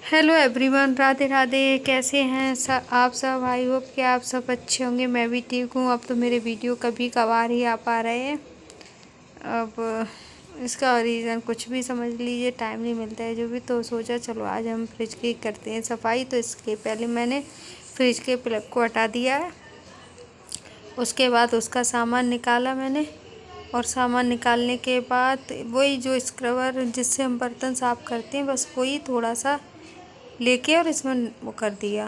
Hello everyone, Radhe Radhe. कैसे हैं आप सब? आई होप कि आप सब अच्छे होंगे। मैं भी ठीक हूँ। अब तो मेरे वीडियो कभी कभार ही आ पा रहे हैं। अब इसका रीज़न कुछ भी समझ लीजिए, टाइम नहीं मिलता है जो भी। तो सोचा चलो आज हम फ्रिज की करते हैं सफाई। तो इसके पहले मैंने फ्रिज के प्लग को हटा दिया है। उसके बाद उसका सामान निकाला मैंने, और सामान निकालने के बाद वही जो स्क्रबर जिससे हम बर्तन साफ़ करते हैं, बस वही थोड़ा सा लेके और इसमें वो कर दिया,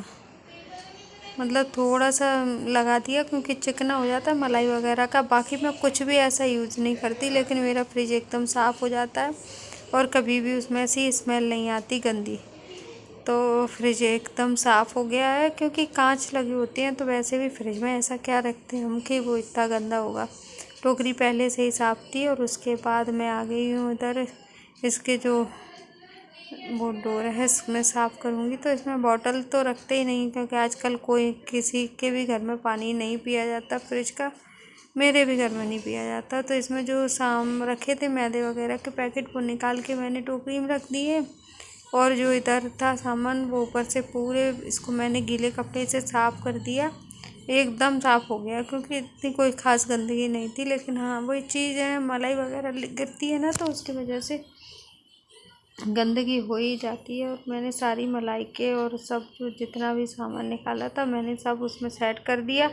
मतलब थोड़ा सा लगा दिया, क्योंकि चिकना हो जाता है मलाई वगैरह का। बाकी मैं कुछ भी ऐसा यूज़ नहीं करती, लेकिन मेरा फ्रिज एकदम साफ़ हो जाता है और कभी भी उसमें ऐसी स्मेल नहीं आती गंदी। तो फ्रिज एकदम साफ़ हो गया है, क्योंकि कांच लगी होती हैं तो वैसे भी फ्रिज में ऐसा क्या रखते हैं हम कि वो इतना गंदा होगा। टोकरी पहले से ही साफ़ थी, और उसके बाद मैं आ गई हूँ इधर। इसके जो वो डोर है इसमें साफ़ करूँगी। तो इसमें बॉटल तो रखते ही नहीं, क्योंकि आजकल कोई किसी के भी घर में पानी नहीं पिया जाता फ्रिज का। मेरे भी घर में नहीं पिया जाता। तो इसमें जो साम रखे थे मैदे वगैरह के पैकेट, वो निकाल के मैंने टोकरी में रख दिए। और जो इधर था सामान, वो ऊपर से पूरे इसको मैंने गीले कपड़े से साफ़ कर दिया। एकदम साफ़ हो गया, क्योंकि इतनी कोई ख़ास गंदगी नहीं थी। लेकिन हाँ, वही चीज़ है, मलाई वगैरह गिरती है ना, तो उसकी वजह से गंदगी हो ही जाती है। और मैंने सारी मलाई के और सब जो जितना भी सामान निकाला था, मैंने सब उसमें सेट कर दिया।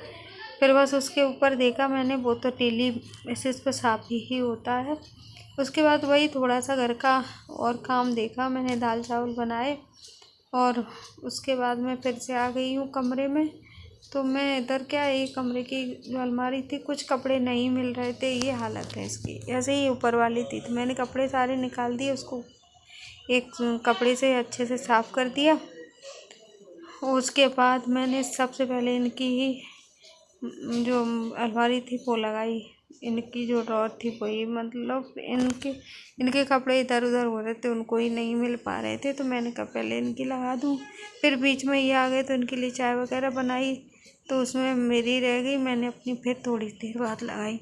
फिर बस उसके ऊपर देखा मैंने, वो तो डेली बेसिस पे साफ़ ही होता है। उसके बाद वही थोड़ा सा घर का और काम देखा मैंने, दाल चावल बनाए। और उसके बाद मैं फिर से आ गई हूँ कमरे में। तो मैं इधर क्या, एक कमरे की जो अलमारी थी, कुछ कपड़े नहीं मिल रहे थे, ये हालत है इसकी। ऐसे ही ऊपर वाली थी, तो मैंने कपड़े सारे निकाल दिए, उसको एक कपड़े से अच्छे से साफ़ कर दिया। उसके बाद मैंने सबसे पहले इनकी ही जो अलमारी थी वो लगाई। इनकी जो ड्रॉर थी वही, मतलब इनके कपड़े इधर उधर हो रहे थे, उनको ही नहीं मिल पा रहे थे। तो मैंने कहा पहले इनकी लगा दूँ। फिर बीच में ये आ गए तो इनके लिए चाय वगैरह बनाई, तो उसमें मेरी रह गई, मैंने अपनी फिर थोड़ी देर बाद लगाई।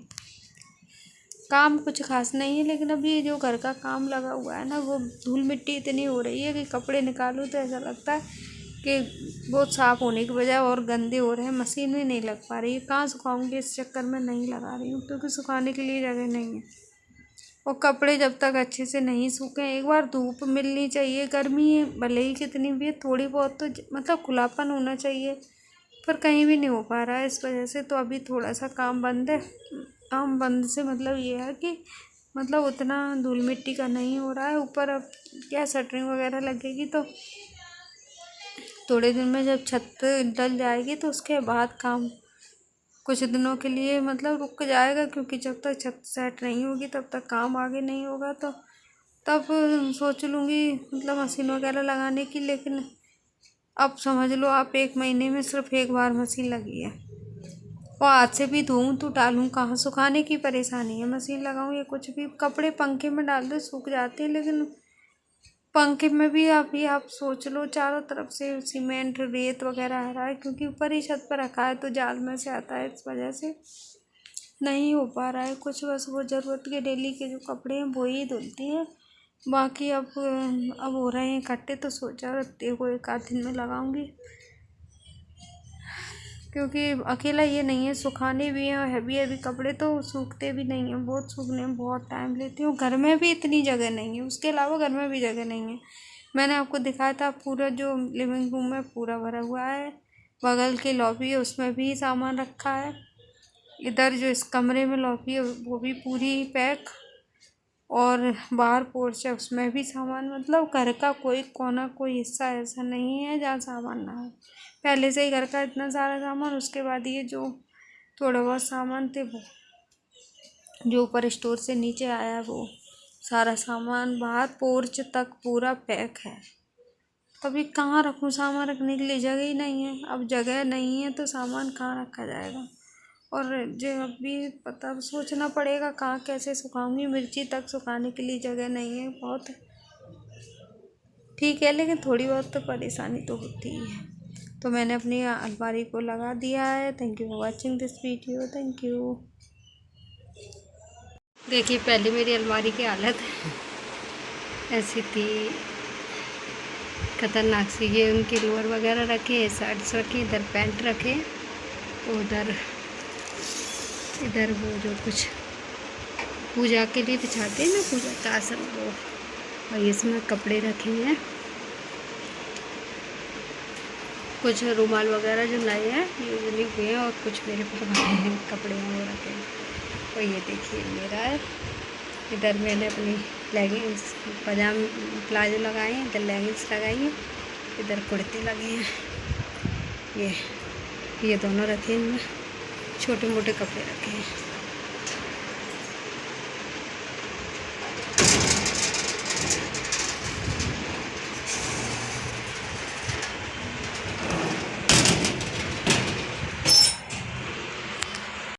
काम कुछ खास नहीं है, लेकिन अब ये जो घर का काम लगा हुआ है ना, वो धूल मिट्टी इतनी हो रही है कि कपड़े निकालो तो ऐसा लगता है कि बहुत साफ़ होने की बजाय और गंदे हो रहे हैं। मशीन में नहीं लग पा रही है। कहाँ सुखाऊंगी, इस चक्कर में नहीं लगा रही हूँ, क्योंकि सुखाने के लिए जगह नहीं है। और कपड़े जब तक अच्छे से नहीं सूखे, एक बार धूप मिलनी चाहिए। गर्मी है भले ही कितनी भी है, थोड़ी बहुत तो मतलब खुलापन होना चाहिए, पर कहीं भी नहीं हो पा रहा है इस वजह से। तो अभी थोड़ा सा काम बंद है। काम बंद से मतलब ये है कि मतलब उतना धूल मिट्टी का नहीं हो रहा है ऊपर। अब क्या शटरिंग वगैरह लगेगी, तो थोड़े दिन में जब छत डल जाएगी, तो उसके बाद काम कुछ दिनों के लिए मतलब रुक जाएगा, क्योंकि जब तक छत सेट नहीं होगी तब तक काम आगे नहीं होगा। तो तब सोच लूँगी मतलब मशीन वगैरह लगाने की। लेकिन अब समझ लो आप, 1 महीने में सिर्फ एक बार मशीन लगी है, और हाथ से भी धोऊँ तो डालूँ कहाँ, सुखाने की परेशानी है। मशीन लगाऊँ या कुछ भी, कपड़े पंखे में डाल दो सूख जाते हैं, लेकिन पंखे में भी अभी आप सोच लो, चारों तरफ से सीमेंट रेत वगैरह आ रहा है, क्योंकि ऊपर ही छत पर रखा है तो जाल में से आता है, इस वजह से नहीं हो पा रहा है कुछ। बस वो ज़रूरत के डेली के जो कपड़े हैं वो ही धुलती हैं। बाकी अब हो रहे हैं इकट्ठे, तो सोचा देखो एक आध दिन में लगाऊंगी, क्योंकि अकेला ये नहीं है, सुखाने भी हैं। हैवी हैवी कपड़े तो सूखते भी नहीं हैं, बहुत सूखने में बहुत टाइम लेती हूँ। घर में भी इतनी जगह नहीं है, उसके अलावा घर में भी जगह नहीं है। मैंने आपको दिखाया था, पूरा जो लिविंग रूम है पूरा भरा हुआ है। बगल की लॉबी है उसमें भी सामान रखा है। इधर जो इस कमरे में लॉबी है वो भी पूरी पैक, और बाहर पोर्च है उसमें भी सामान। मतलब घर का कोई कोना कोई हिस्सा ऐसा नहीं है जहाँ सामान ना हो। पहले से ही घर का इतना सारा सामान, उसके बाद ये जो थोड़ा बहुत सामान थे वो जो ऊपर स्टोर से नीचे आया, वो सारा सामान बाहर पोर्च तक पूरा पैक है। अभी कहाँ रखूँ, सामान रखने के लिए जगह ही नहीं है। अब जगह नहीं है तो सामान कहाँ रखा जाएगा। और जो अभी पता सोचना पड़ेगा कहाँ कैसे सुखाऊंगी। मिर्ची तक सुखाने के लिए जगह नहीं है, बहुत ठीक है, लेकिन थोड़ी बहुत तो परेशानी तो होती ही है। तो मैंने अपनी अलमारी को लगा दिया है। Thank you for watching this video. Thank you. देखिए पहले मेरी अलमारी की हालत ऐसी थी। खतरनाक सी। ये उनके लोअर वगैरह रखे, शर्ट्स रखे, इधर पैंट रखे, उधर इधर वो जो कुछ पूजा के लिए बिछाते हैं ना, पूजा का आसन, वो। और इसमें कपड़े रखे हैं, कुछ रुमाल वगैरह जो लाए हैं ये यूनिक हुए हैं, और कुछ मेरे पास हैं कपड़े हैं वो रखे हैं। और ये देखिए मेरा है, इधर मैंने अपनी लेगिंग्स प्लाजो लगाए हैं, इधर लेगिंग्स लगाई है, इधर कुर्ते लगे हैं। ये दोनों रखे हैं, इनमें छोटे मोटे कपड़े रखे हैं।